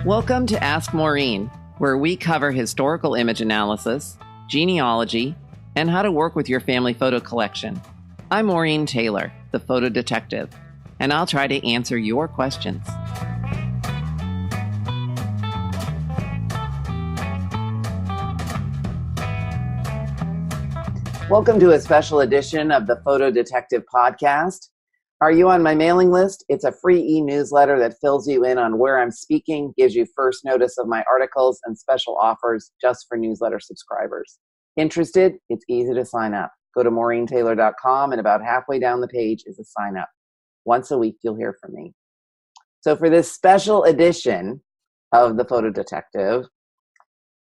Welcome to Ask Maureen, where we cover historical image analysis, genealogy, and how to work with your family photo collection. I'm Maureen Taylor, the photo detective, and I'll try to answer your questions. Welcome to a special edition of the Photo Detective Podcast. Are you on my mailing list? It's a free e-newsletter that fills you in on where I'm speaking, gives you first notice of my articles, and special offers just for newsletter subscribers. Interested? It's easy to sign up. Go to maureentaylor.com, and about halfway down the page is a sign up. Once a week, you'll hear from me. So for this special edition of the Photo Detective,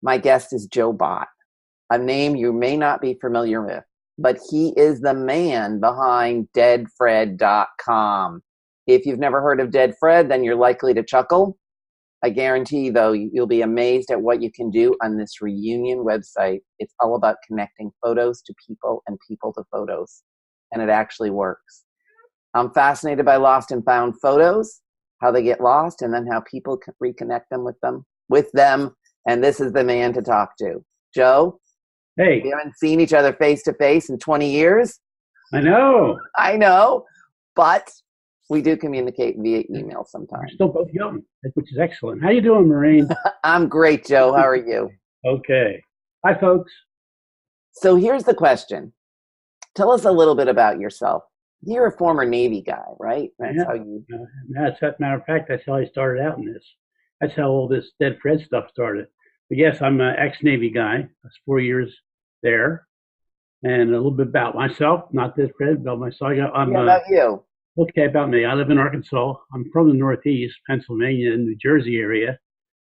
my guest is Joe Bott, a name you may not be familiar with, but he is the man behind DeadFred.com. If you've never heard of DeadFred, then you're likely to chuckle. I guarantee, though, you'll be amazed at what you can do on this reunion website. It's all about connecting photos to people and people to photos, and it actually works. I'm fascinated by lost and found photos, how they get lost, and then how people can reconnect them with them. And this is the man to talk to. Joe? Hey. We haven't seen each other face to face in 20 years. I know, but we do communicate via email sometimes. We're still both young, which is excellent. How you doing, Maureen? I'm great, Joe. How are you? Okay. Hi, folks. So here's the question. Tell us a little bit about yourself. You're a former Navy guy, right? Matter of fact, that's how I started out in this. That's how all this DeadFred stuff started. But yes, I'm an ex-Navy guy. I was 4 years there. And a little bit about myself, not DeadFred, about myself. About you. Okay, about me. I live in Arkansas. I'm from the Northeast, Pennsylvania, and New Jersey area.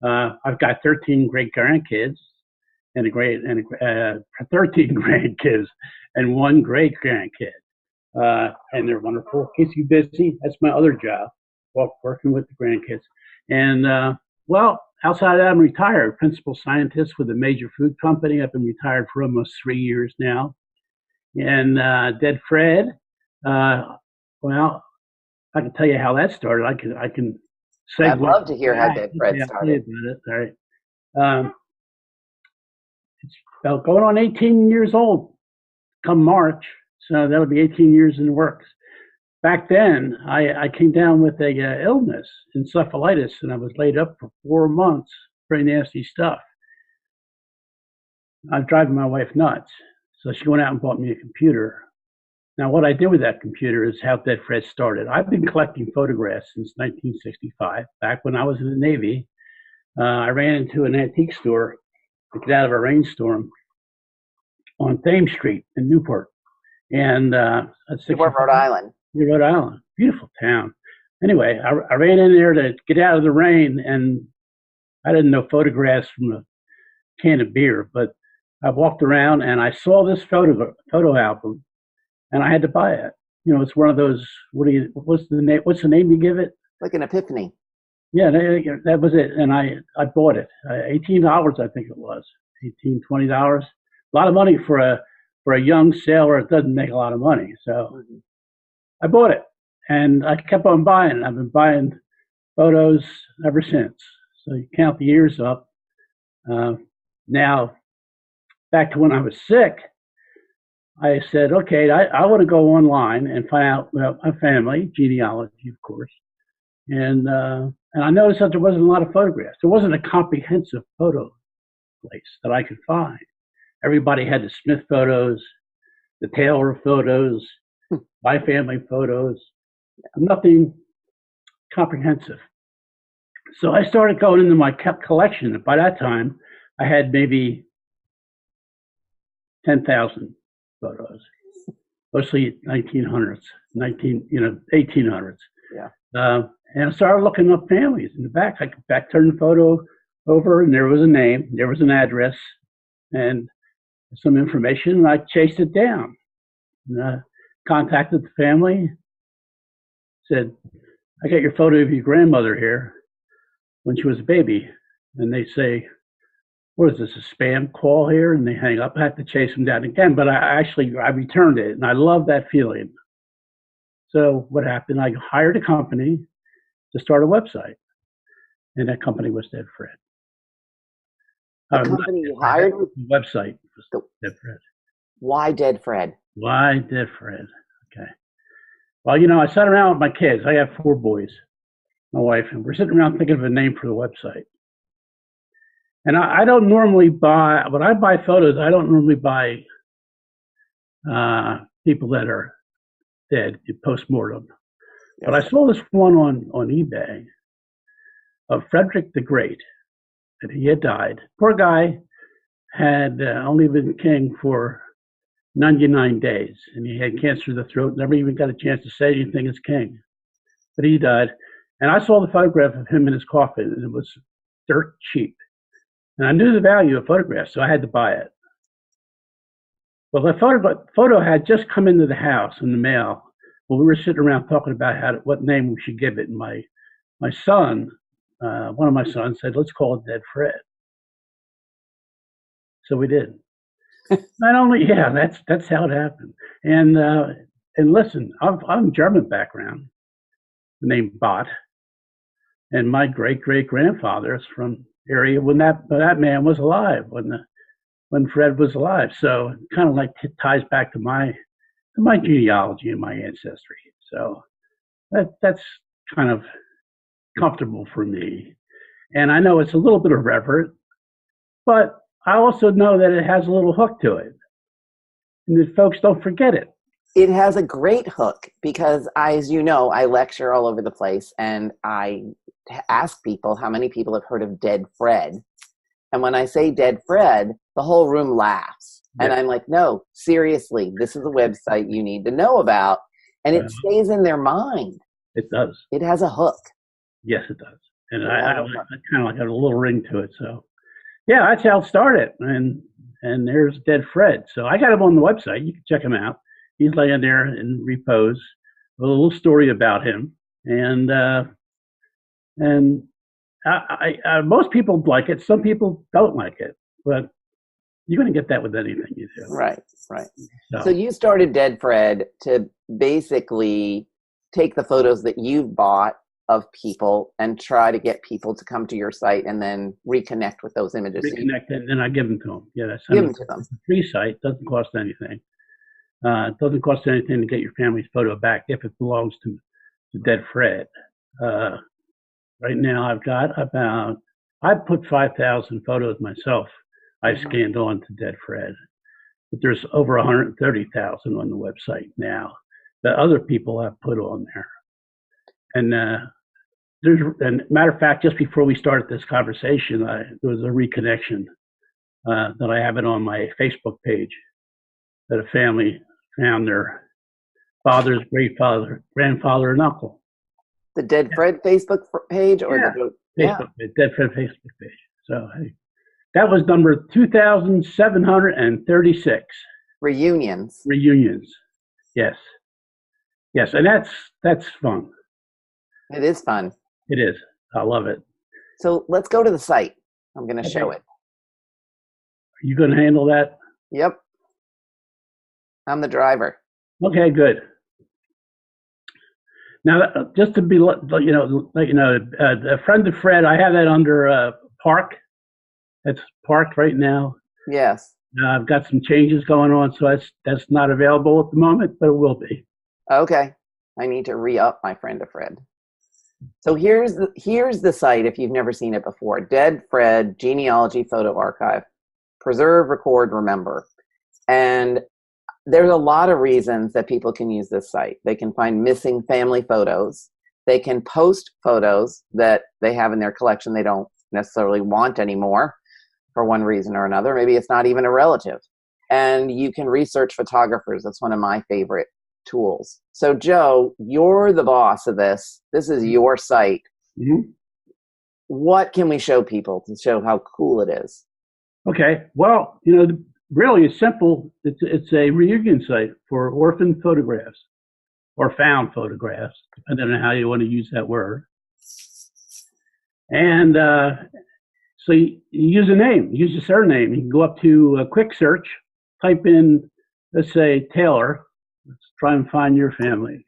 I've got 13 great grandkids and 13 grandkids and one great grandkid. And they're wonderful. Keeps you busy. That's my other job, working with the grandkids. And, outside of that, I'm retired, principal scientist with a major food company. I've been retired for almost 3 years now. And DeadFred, I can tell you how that started. I can segue. I'd love to hear how DeadFred started. All right. It's about going on 18 years old come March, so that'll be 18 years in the works. Back then, I came down with a illness, encephalitis, and I was laid up for 4 months. Very nasty stuff. I'm driving my wife nuts, so she went out and bought me a computer. Now, what I did with that computer is how DeadFred started. I've been collecting photographs since 1965. Back when I was in the Navy, I ran into an antique store to get out of a rainstorm on Thames Street in Newport, and Newport, Rhode Island. Rhode Island, beautiful town. Anyway, I ran in there to get out of the rain, and I didn't know photographs from a can of beer, but I walked around and I saw this photo album, and I had to buy it. You know, it's one of those. What's the name you give it? Like an epiphany. Yeah, that was it, and I bought it. $18, I think it was. $20. A lot of money for a young sailor. It doesn't make a lot of money, so. I bought it, and I kept on buying it. I've been buying photos ever since. So you count the years up. Now, back to when I was sick, I said, okay, I want to go online and find out about my family, genealogy, of course. And I noticed that there wasn't a lot of photographs. There wasn't a comprehensive photo place that I could find. Everybody had the Smith photos, the Taylor photos, my family photos, nothing comprehensive. So I started going into my collection. By that time, I had maybe 10,000 photos, mostly 1800s. Yeah. And I started looking up families in the back. I could turn the photo over, and there was a name, there was an address, and some information, and I chased it down. And contacted the family, said, I got your photo of your grandmother here when she was a baby. And they say, what is this, a spam call here? And they hang up. I have to chase them down again, but I returned it, and I love that feeling. So what happened, I hired a company to start a website. and that company was DeadFred. The company you hired? The website was DeadFred. Why DeadFred? Why DeadFred? Okay. Well, you know, I sat around with my kids. I have 4 boys, my wife, and we're sitting around thinking of a name for the website. And I don't normally buy, when I buy photos, I don't normally buy people that are dead, post-mortem. Yes. But I saw this one on eBay of Frederick the Great, and he had died. Poor guy had only been king for 99 days, and he had cancer of the throat, never even got a chance to say anything as king. But he died. And I saw the photograph of him in his coffin, and it was dirt cheap. And I knew the value of photographs, so I had to buy it. Well, the photo had just come into the house in the mail. Well, we were sitting around talking about what name we should give it. And my son, one of my sons, said, "Let's call it DeadFred." So we did. Not only, yeah, that's how it happened. And listen, I'm German background, named Bott, and my great grandfather is from area when that man was alive, when Fred was alive. So it kind of like ties back to my genealogy and my ancestry. So that's kind of comfortable for me. And I know it's a little bit irreverent, but I also know that it has a little hook to it, and that folks don't forget it. It has a great hook because, as you know, I lecture all over the place, and I ask people how many people have heard of DeadFred. And when I say DeadFred, the whole room laughs. Yeah. And I'm like, no, seriously, this is a website you need to know about. And it stays in their mind. It does. It has a hook. Yes, it does. And I kind of like have a little ring to it. So, yeah, that's how it started. And there's DeadFred. So I got him on the website. You can check him out. He's laying there in repose with a little story about him. And most people like it. Some people don't like it, but you're going to get that with anything you do. Right. So you started DeadFred to basically take the photos that you've bought of people and try to get people to come to your site and then reconnect with those images. Reconnect, and then I give them to them. Yeah, that's give them to them. It's a free site. Doesn't cost anything. It doesn't cost anything to get your family's photo back if it belongs to DeadFred. Right now, I've got I put 5,000 photos myself. I scanned on to DeadFred, but there's over 130,000 on the website now that other people have put on there. And matter of fact, just before we started this conversation, there was a reconnection that I have it on my Facebook page that a family found their father's grandfather, and uncle. The DeadFred Facebook page, or Facebook, DeadFred Facebook page. So hey, that was number 2,736. Reunions. Yes, and that's fun. It is fun. It is. I love it. So let's go to the site. I'm going to show it. Are you going to handle that? Yep. I'm the driver. Okay, good. Now, just to be, a friend of Fred, I have that under Park. It's parked right now. Yes. I've got some changes going on, so that's not available at the moment, but it will be. Okay. I need to re-up my friend of Fred. So here's the site if you've never seen it before. DeadFred Genealogy Photo Archive. Preserve, record, remember. And there's a lot of reasons that people can use this site. They can find missing family photos. They can post photos that they have in their collection they don't necessarily want anymore for one reason or another. Maybe it's not even a relative. And you can research photographers. That's one of my favorite tools. So Joe, you're the boss of this. This is your site. Mm-hmm. What can we show people to show how cool it is? Okay. Well, really it's simple. It's a reunion site for orphan photographs or found photographs, depending on how you want to use that word. And so you use a name, use a surname. You can go up to a quick search, type in, let's say, Taylor. Let's try and find your family.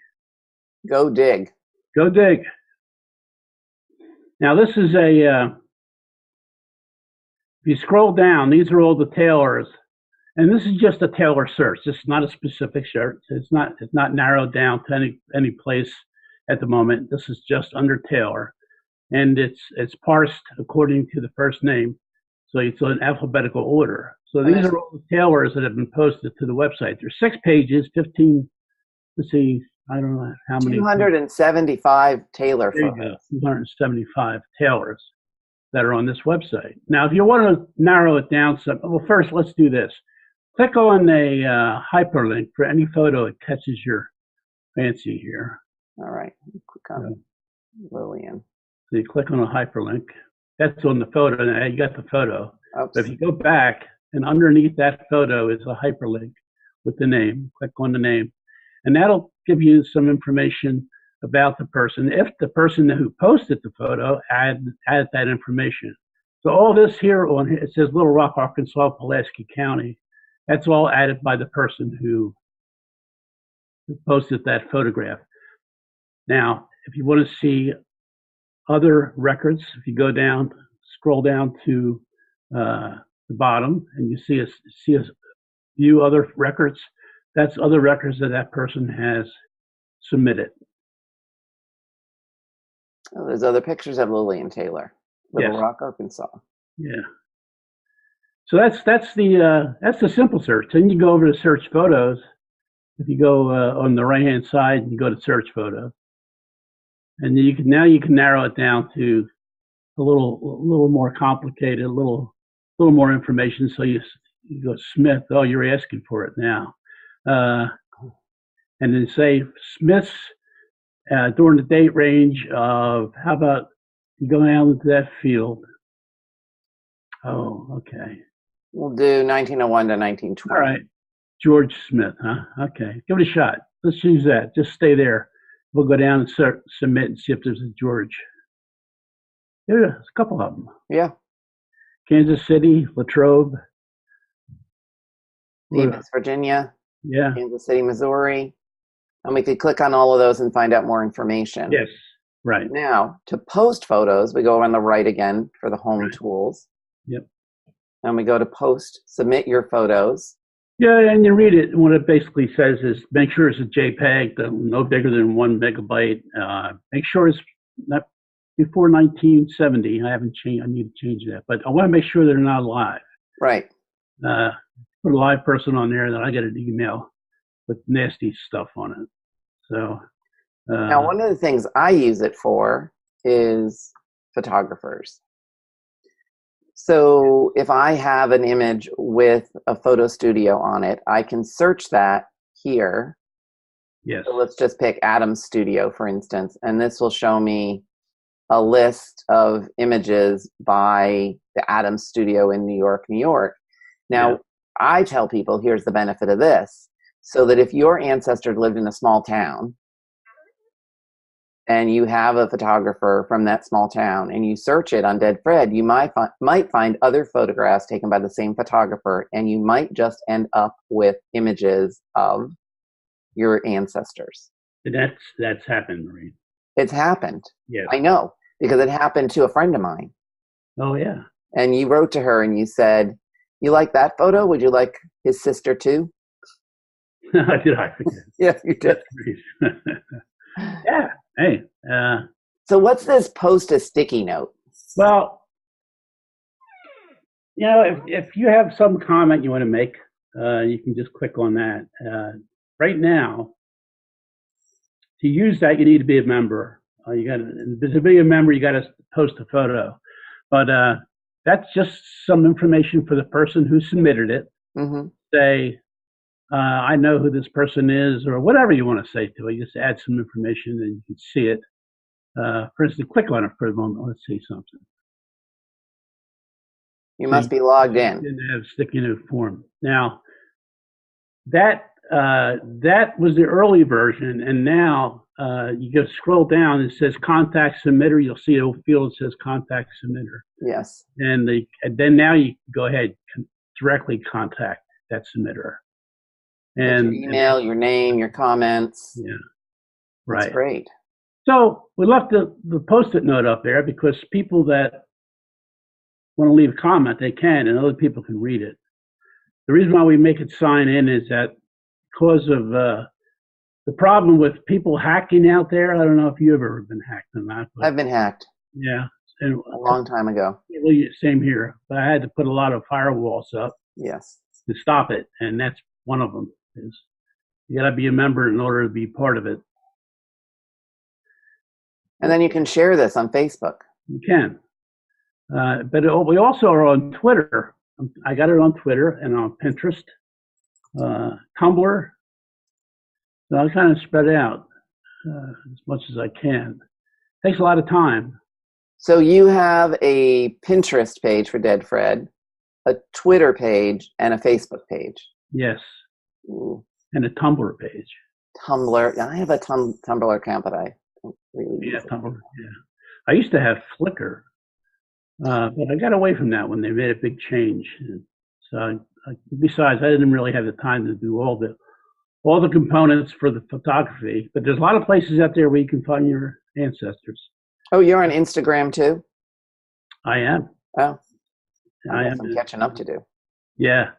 Go dig. And Now this is if you scroll down, these are all the tailors, and this is just a tailor search. This is not a specific search. It's not narrowed down to any place at the moment. This is just under tailor, and it's parsed according to the first name, so it's in alphabetical order. So these are all the tailors that have been posted to the website. There's 6 pages, 15. Let's see, I don't know how many. 275 tailor photos. 275 tailors that are on this website. Now, if you want to narrow it down some, well, first let's do this. Click on a hyperlink for any photo that catches your fancy here. All right, click on Lillian. So you click on a hyperlink. That's on the photo. Now you got the photo. Oops. But if you go back, and underneath that photo is a hyperlink with the name. Click on the name. And that'll give you some information about the person. If the person who posted the photo add that information. So all this here it says Little Rock, Arkansas, Pulaski County. That's all added by the person who posted that photograph. Now, if you want to see other records, if you go down, scroll down to the bottom, and you see a view other records. That's other records that person has submitted. Oh, there's other pictures of Lillian Taylor, Little Rock, Arkansas. Yeah. So that's the simple search. Then you go over to search photos. If you go on the right-hand side, and you go to search photos, and you can narrow it down to a little more complicated, a little more information. So you go Smith. Oh, you're asking for it now, and then say Smith's during the date range of, how about you go down into that field? Oh, okay. We'll do 1901 to 1920. All right, George Smith, huh? Okay, give it a shot. Let's use that. Just stay there. We'll go down and submit and see if there's a George. Yeah, there's a couple of them. Yeah. Kansas City, Latrobe. Davis, Virginia. Yeah. Kansas City, Missouri. And we could click on all of those and find out more information. Yes, right. Now, to post photos, we go on the right again for the home tools. Yep. And we go to post, submit your photos. Yeah, and you read it, and what it basically says is make sure it's a JPEG, no bigger than 1 megabyte. Make sure it's not before 1970. I haven't changed. I need to change that, but I want to make sure they're not live. Right. Put a live person on there, then I get an email with nasty stuff on it. So now, one of the things I use it for is photographers. So if I have an image with a photo studio on it, I can search that here. Yes. So let's just pick Adam's Studio, for instance, and this will show me a list of images by the Adams Studio in New York, New York. Now, I tell people, here's the benefit of this. So that if your ancestors lived in a small town and you have a photographer from that small town and you search it on DeadFred, you might find other photographs taken by the same photographer, and you might just end up with images of your ancestors. That's happened, Maureen. It's happened. Yes. I know, because it happened to a friend of mine. Oh, yeah. And you wrote to her and you said, you like that photo? Would you like his sister too? Did I forget? Yes, you did. Yeah. Hey. So what's this post a sticky note? Well, you know, if you have some comment you want to make, you can just click on that. Right now, to use that, you need to be a member. To be a member, you got to post a photo. But that's just some information for the person who submitted it. Mm-hmm. Say, I know who this person is, or whatever you want to say to it. Just add some information and you can see it. For instance, click on it for a moment. Let's see something. You must be logged in. Didn't have sticky note form. Now, that was the early version, and now you go scroll down. It says contact submitter. You'll see a field that says contact submitter. Yes. And then now you go ahead directly contact that submitter. And your email, your name, your comments. Yeah. Right. That's great. So we left the post-it note up there because people that want to leave a comment, they can, and other people can read it. The reason why we make it sign in is that because of the problem with people hacking out there. I don't know if you've ever been hacked or not. But I've been hacked. yeah, and a long time ago. Same here. But I had to put a lot of firewalls up. Yes. To stop it, and that's one of them. Is you got to be a member in order to be part of it. And then you can share this on Facebook. You can. But we also are on Twitter. I got it on Twitter and on Pinterest, Tumblr. So I kind of spread out as much as I can. Takes a lot of time. So you have a Pinterest page for DeadFred, a Twitter page, and a Facebook page. Yes. Ooh. And a Tumblr page. Tumblr. I have a Tumblr account, but I don't really use it. Tumblr. Yeah. I used to have Flickr, but I got away from that when they made a big change. So besides, I didn't really have the time to do all the components for the photography. But there's a lot of places out there where you can find your ancestors. Oh, you're on Instagram too? I am. Oh. I have some catching up to do. Yeah.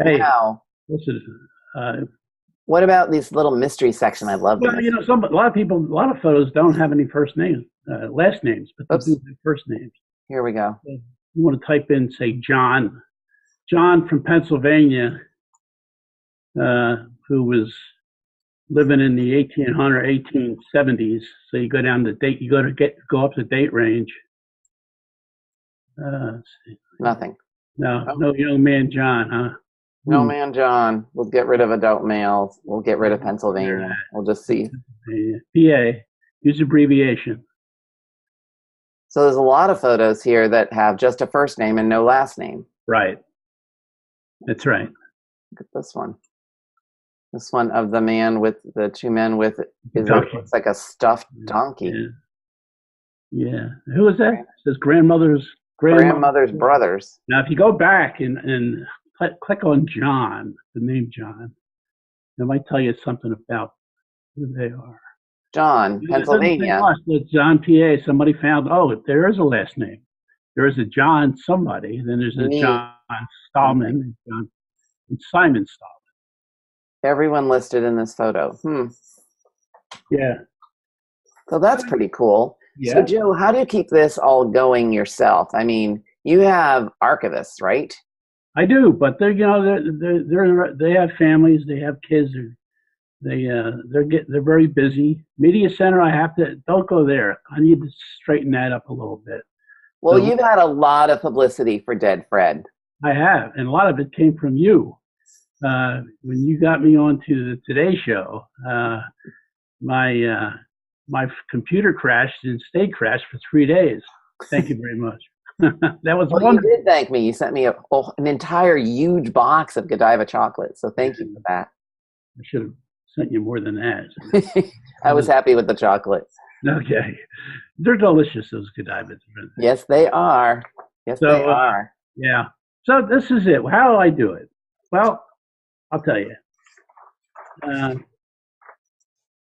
Hey, now, what about this little mystery section? I love well, this. A lot of photos don't have any first names, last names, but they do have first names. Here we go. So you want to type in, say, John from Pennsylvania, who was living in the 1870s. So you go down the date, you go up the date range. Nothing. No young man John, huh? No man John. We'll get rid of adult males. We'll get rid of Pennsylvania. We'll just see. PA. Use abbreviation. So there's a lot of photos here that have just a first name and no last name. Right. That's right. Look at this one. This one of the man with the two men with looks like a stuffed donkey. Yeah. Who is that? It says grandmother's brothers. Now, if you go back and click on John, the name John, it might tell you something about who they are. John, Pennsylvania. John, PA. Somebody found, there is a last name. There is a John somebody, then there's a John Stallman and Simon Stallman. Everyone listed in this photo. Yeah. So that's pretty cool. Yeah. So, Joe, how do you keep this all going yourself? I mean, you have archivists, right? I do, but they have families, they have kids, they're very busy. Media Center, don't go there. I need to straighten that up a little bit. Well, you've had a lot of publicity for DeadFred. I have, and a lot of it came from you. When you got me onto the Today Show, my computer crashed and stayed crashed for 3 days. Thank you very much. That was wonderful. You did thank me. You sent me an entire huge box of Godiva chocolate, so thank you for that. I should have sent you more than that. I was happy with the chocolate. Okay. They're delicious, those Godivas. Yes, they are. Yes, they are. Yeah. So this is it. How do I do it? Well, I'll tell you.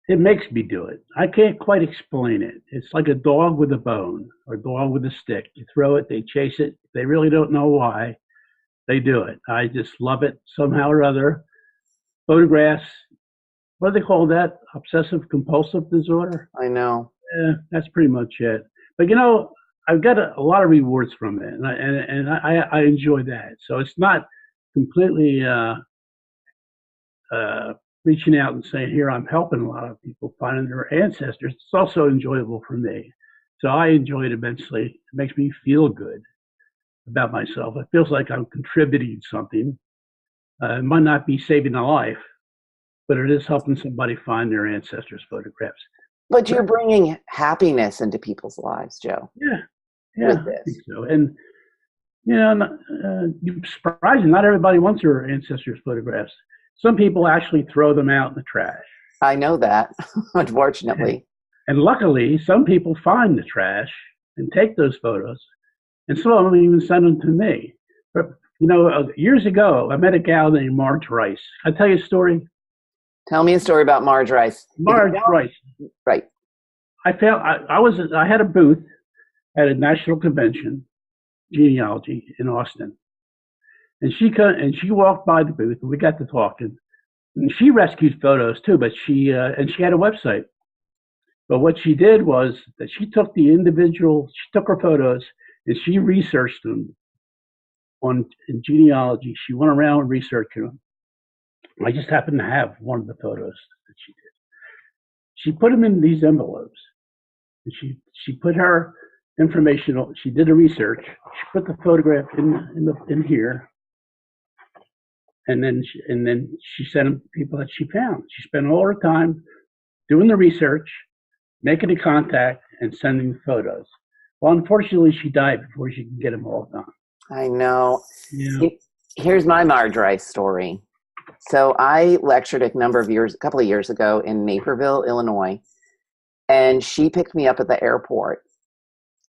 It makes me do it. I can't quite explain it. It's like a dog with a bone or a dog with a stick. You throw it, they chase it. They really don't know why. They do it. I just love it somehow or other. Photographs, what do they call that? Obsessive compulsive disorder? I know. Yeah, that's pretty much it. But I've got a lot of rewards from it, and I enjoy that. So it's not completely reaching out and saying, here, I'm helping a lot of people finding their ancestors. It's also enjoyable for me. So I enjoy it immensely. It makes me feel good about myself. It feels like I'm contributing something. It might not be saving a life, but it is helping somebody find their ancestors' photographs. But you're bringing happiness into people's lives, Joe. Yeah, I think so. And, you're surprising. Not everybody wants their ancestors' photographs. Some people actually throw them out in the trash. I know that, unfortunately. And luckily, some people find the trash and take those photos, and some of them even send them to me. But, years ago, I met a gal named Marge Rice. Can I tell you a story? Tell me a story about Marge Rice. Marge Rice. Right. I had a booth at a national convention, genealogy in Austin, and she walked by the booth, and we got to talking. And she rescued photos too, but she had a website. But what she did was that she took her photos and she researched them in genealogy. She went around researching them. I just happened to have one of the photos that she did. She put them in these envelopes. And she put her information. She did the research. She put the photograph in here, and then she sent them to people that she found. She spent all her time doing the research, making the contact, and sending the photos. Well, unfortunately, she died before she could get them all done. I know. Yeah. Here's my Marjorie story. So I lectured a couple of years ago in Naperville, Illinois, and she picked me up at the airport.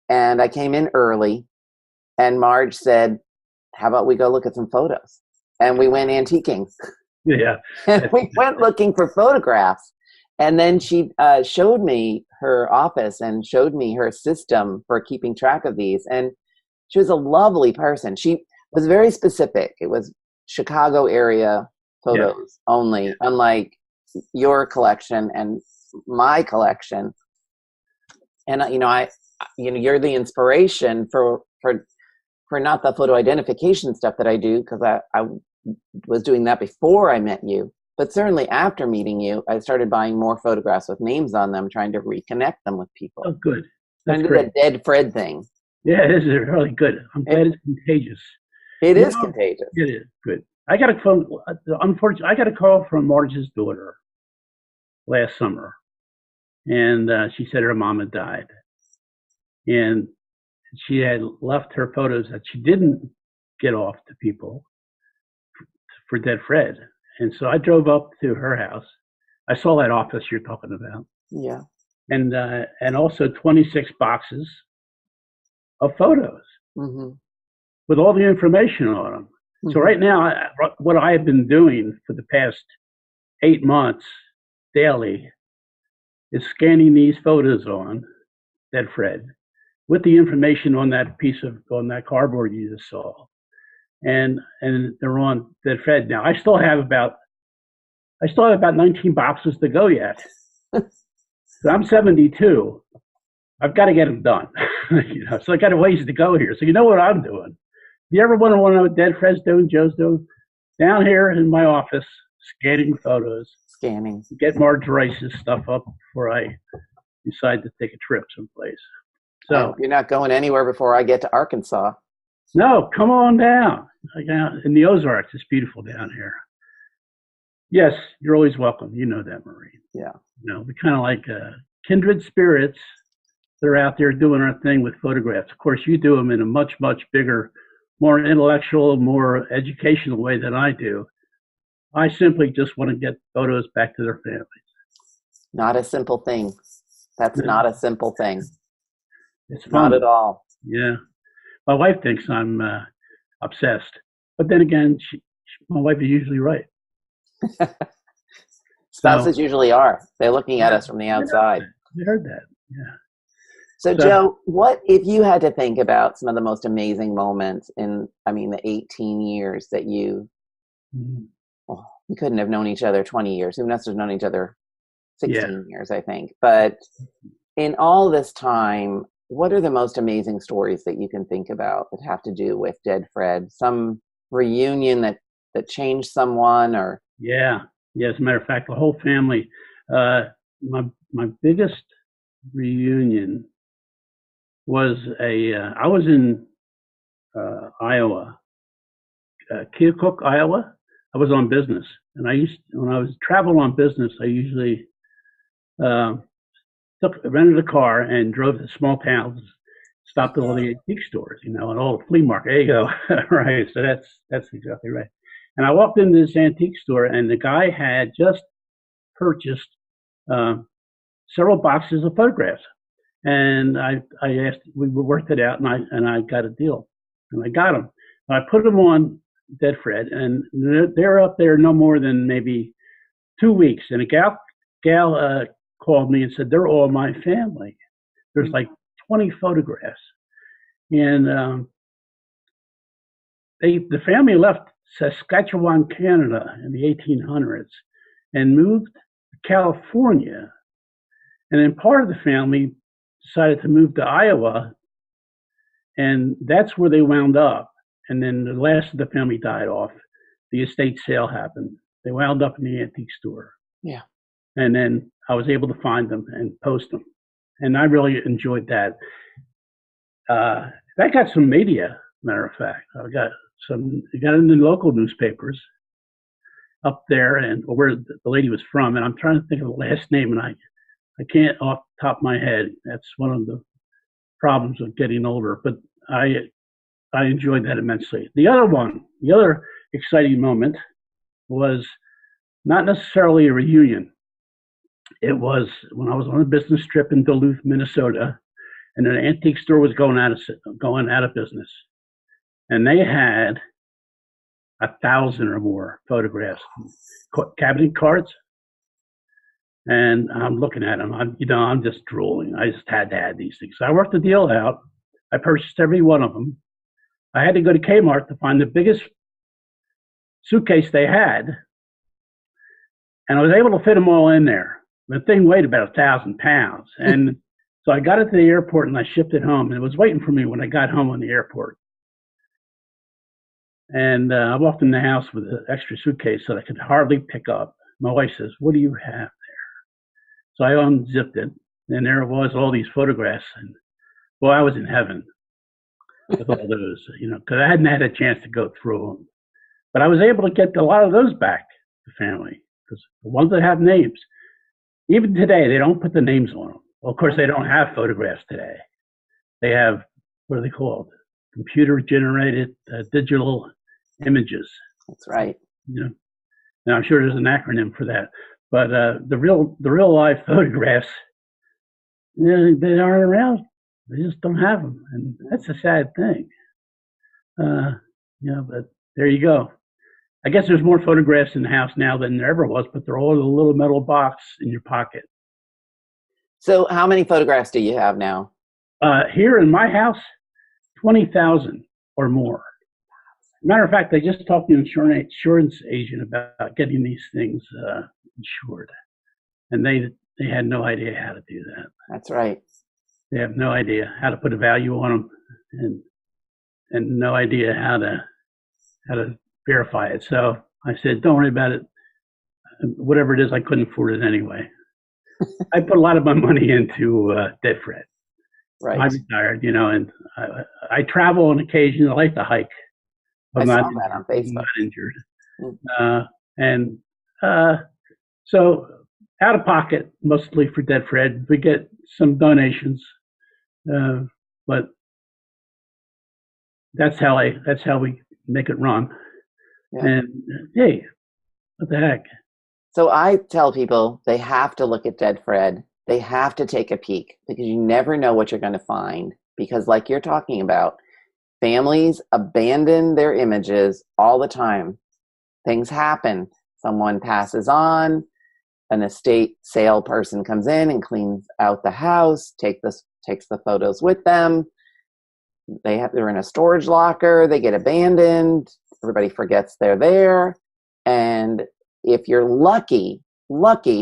And I came in early, and Marge said, "How about we go look at some photos?" And we went antiquing. Yeah. And we went looking for photographs. And then she showed me her office and showed me her system for keeping track of these. And she was a lovely person. She was very specific. It was Chicago area photos only, unlike your collection and my collection. And you're the inspiration for not the photo identification stuff that I do, because I was doing that before I met you. But certainly after meeting you, I started buying more photographs with names on them, trying to reconnect them with people. Oh, good. That's great. The DeadFred thing. Yeah, it is really good. I'm glad it's contagious. It is contagious. It is good. I got a phone. Unfortunately, I got a call from Marge's daughter last summer, and she said her mom had died, and she had left her photos that she didn't get off to people for DeadFred. And so I drove up to her house. I saw that office you're talking about. Yeah. And also 26 boxes of photos with all the information on them. So right now, what I have been doing for the past 8 months daily is scanning these photos on DeadFred with the information on that cardboard you just saw. And they're on DeadFred now. I still have about 19 boxes to go yet. So I'm 72. I've got to get them done. So I got a ways to go here. So you know what I'm doing. If you ever want to know what DeadFred's doing, Joe's doing, down here in my office, scanning photos. Get Marge Rice's stuff up before I decide to take a trip someplace. So you're not going anywhere before I get to Arkansas. No, come on down. In the Ozarks, it's beautiful down here. Yes, you're always welcome. You know that, Marie. Yeah. We're kind of like kindred spirits that are out there doing our thing with photographs. Of course, you do them in a much, much bigger, more intellectual, more educational way than I do. I simply just want to get photos back to their families. Not a simple thing. That's not a simple thing. It's fun. Not at all. Yeah. My wife thinks I'm obsessed. But then again, my wife is usually right. Spouses usually are. They're looking at us from the outside. I heard that. Yeah. So Joe, what if you had to think about some of the most amazing moments in, the 18 years that you we couldn't have known each other 20 years. We must have known each other 16 years, I think. But in all this time, what are the most amazing stories that you can think about that have to do with DeadFred? Some reunion that changed someone, or as a matter of fact, the whole family. My biggest reunion was I was in Iowa, Keokuk, Iowa. I was on business, and when I was traveling on business, I usually rented a car and drove to small towns, stopped at all the antique stores, and all the flea market. There you go. Right. So that's exactly right. And I walked into this antique store, and the guy had just purchased several boxes of photographs. And I asked, we worked it out, and I got a deal, and I got them. I put them on DeadFred, and they're up there no more than maybe 2 weeks. And a gal called me and said, they're all my family. There's like 20 photographs. And the family left Saskatchewan, Canada in the 1800s and moved to California. And then part of the family decided to move to Iowa, and that's where they wound up. And then the last of the family died off. The estate sale happened. They wound up in the antique store. Yeah. And then I was able to find them and post them. And I really enjoyed that. That got some media, matter of fact. I got in the local newspapers up there, and where the lady was from. And I'm trying to think of the last name, and I can't off the top of my head. That's one of the problems of getting older. But I enjoyed that immensely. The other exciting moment was not necessarily a reunion. It was when I was on a business trip in Duluth, Minnesota, and an antique store was going out of business. And they had 1,000 or more photographs, cabinet cards. And I'm looking at them. I'm just drooling. I just had to add these things. So I worked the deal out. I purchased every one of them. I had to go to Kmart to find the biggest suitcase they had, and I was able to fit them all in there. The thing weighed about 1,000 pounds, and so I got it to the airport and I shipped it home, and it was waiting for me when I got home on the airport. And I walked in the house with an extra suitcase that I could hardly pick up. My wife says, "What do you have there?" So I unzipped it, and there it was, all these photographs, and well, I was in heaven with all those, because I hadn't had a chance to go through them. But I was able to get a lot of those back to family, because the ones that have names, even today, they don't put the names on them. Well, of course, they don't have photographs today. They have, what are they called? Computer-generated digital images. That's right. And I'm sure there's an acronym for that. But the real life photographs, they aren't around. They just don't have them, and that's a sad thing. But there you go. I guess there's more photographs in the house now than there ever was, but they're all in a little metal box in your pocket. So how many photographs do you have now? Here in my house, 20,000 or more. Matter of fact, I just talked to an insurance agent about getting these things insured, and they had no idea how to do that. That's right. They have no idea how to put a value on them, and no idea how to verify it. So I said, don't worry about it. Whatever it is, I couldn't afford it anyway. I put a lot of my money into DeadFred. Right. I retired, and I travel on occasion. I like to hike. I saw that on Facebook. I'm not injured. So out of pocket, mostly for DeadFred. We get some donations, but that's how we make it run. Yeah. And hey, what the heck? So I tell people they have to look at DeadFred. They have to take a peek, because you never know what you're going to find. Because like you're talking about, families abandon their images all the time. Things happen. Someone passes on. An estate sale person comes in and cleans out the house, takes the photos with them. They're in a storage locker. They get abandoned. Everybody forgets they're there. And if you're lucky,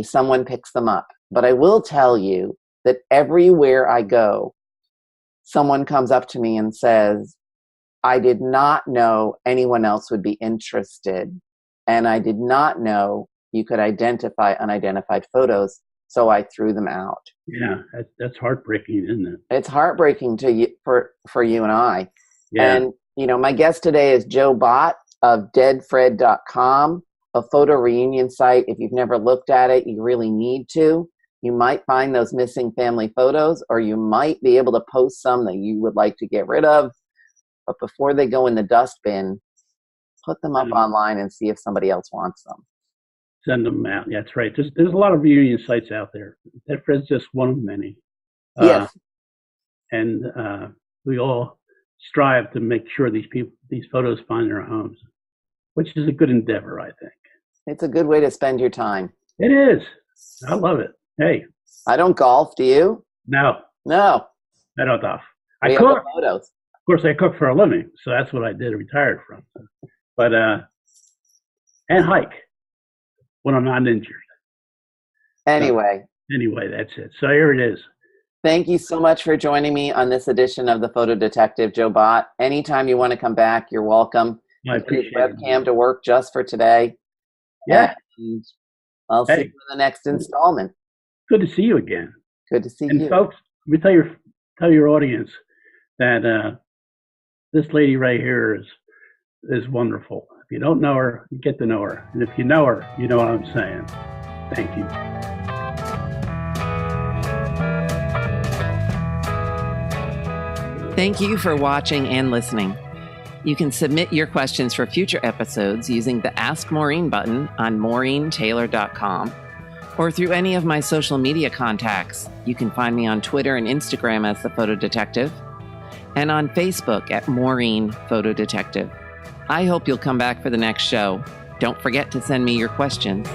someone picks them up. But I will tell you that everywhere I go, someone comes up to me and says, I did not know anyone else would be interested. And I did not know you could identify unidentified photos. So I threw them out. Yeah, that's heartbreaking, isn't it? It's heartbreaking to you, for you and I. Yeah. And, my guest today is Joe Bott of DeadFred.com, a photo reunion site. If you've never looked at it, you really need to. You might find those missing family photos, or you might be able to post some that you would like to get rid of. But before they go in the dustbin, put them up online and see if somebody else wants them. Send them out. Yeah, that's right. There's a lot of reunion sites out there. DeadFred's just one of many. Yes. And we all strive to make sure these photos find their homes, which is a good endeavor, I think. It's a good way to spend your time. It is. I love it. Hey, I don't golf. Do you? No, No. I don't golf. We I have cook. the photos. Of course, I cook for a living, so that's what I did. Retired from, but and hike when I'm not injured. Anyway. Anyway, that's it. So here it is. Thank you so much for joining me on this edition of the Photo Detective, Joe Bott. Anytime you want to come back, you're welcome. I appreciate webcam to work just for today. Yeah. And I'll see you in the next installment. Good to see you again. Good to see you. And folks, let me tell your audience that this lady right here is wonderful. If you don't know her, you get to know her. And if you know her, you know what I'm saying. Thank you. Thank you for watching and listening. You can submit your questions for future episodes using the Ask Maureen button on MaureenTaylor.com or through any of my social media contacts. You can find me on Twitter and Instagram as The Photo Detective and on Facebook at Maureen Photo Detective. I hope you'll come back for the next show. Don't forget to send me your questions.